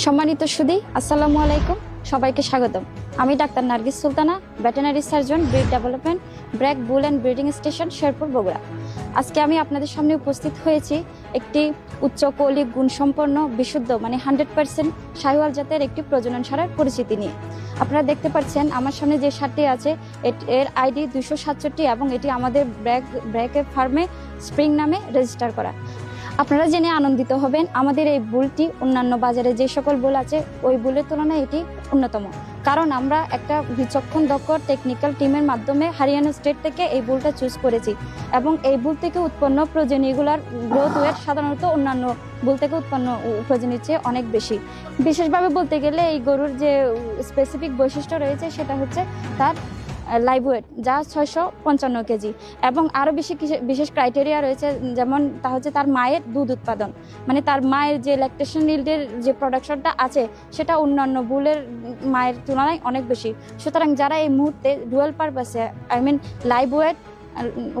সম্মানিত সুধী, আসসালামু আলাইকুম। সবাইকে স্বাগতম। আমি doctor Nargis Sultana, veterinary surgeon, breed development, BRAC bull and breeding station, Sherpur, Bogura. আজকে আমি আপনাদের সামনে উপস্থিত হয়েছি একটি উচ্চ কৌলিক গুণসম্পন্ন বিশুদ্ধ 100% শাহিওয়াল জাতের একটি প্রজনন সারের পরিচিতি নিয়ে। আপনারা দেখতে পাচ্ছেন আমার সামনে যে সারটি আছে এর আইডি 267 এবং এটি আমাদের ব্র্যাকের ফার্মে স্প্রিং নামে রেজিস্টার করা। আপনারা জেনে আনন্দিত হবেন, আমাদের এই বুলটি অন্যান্য বাজারে যে সকল বুল আছে ওই বুলের তুলনায় এটি অন্যতম। কারণ আমরা একটা বিচক্ষণ দক্ষ টেকনিক্যাল টিমের মাধ্যমে হরিয়ানা স্টেট থেকে এই বুলটা চুজ করেছি এবং এই বুল থেকে উৎপন্ন প্রজনীগুলার গ্রোথ ওয়েট সাধারণত অন্যান্য বুল থেকে উৎপন্ন প্রজনীর চেয়ে অনেক বেশি। বিশেষভাবে বলতে গেলে এই গরুর যে স্পেসিফিক বৈশিষ্ট্য রয়েছে সেটা হচ্ছে তার লাইভ ওয়েট, যা 655 কেজি, এবং আরও বিশেষ ক্রাইটেরিয়া রয়েছে, যেমন তা হচ্ছে তার মায়ের দুধ উৎপাদন, মানে তার মায়ের যে ল্যাকটেশন ইল্ডের যে প্রোডাকশনটা আছে সেটা অন্যান্য বুলের মায়ের তুলনায় অনেক বেশি। সুতরাং যারা এই মুহূর্তে ডুয়াল পারপাসে লাইভ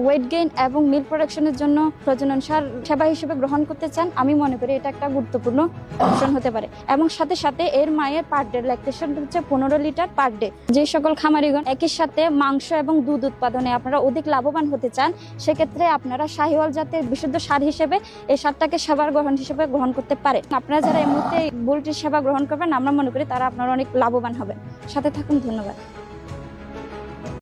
ওয়েট গেইন এবং মিল্ক প্রোডাকশনের জন্য প্রজনন সার সেবা হিসেবে গ্রহণ করতে চান, আমি মনে করি এটা একটা গুরুত্বপূর্ণ অপশন হতে পারে। এবং সাথে সাথে এর মায়ের পার ডে ল্যাকটেশন হচ্ছে 15 লিটার পার ডে। যে সকল খামারিগণ একই সাথে মাংস এবং দুধ উৎপাদনে আপনারা অধিক লাভবান হতে চান, সেক্ষেত্রে আপনারা শাহিওয়াল জাতের বিশুদ্ধ সার হিসেবে এই সারটাকে সেবার গ্রহণ হিসেবে গ্রহণ করতে পারে। আপনারা যারা এই মুহূর্তে বুলটির সেবা গ্রহণ করবেন, আমরা মনে করি তারা আপনারা অনেক লাভবান হবেন। সাথে থাকুন, ধন্যবাদ।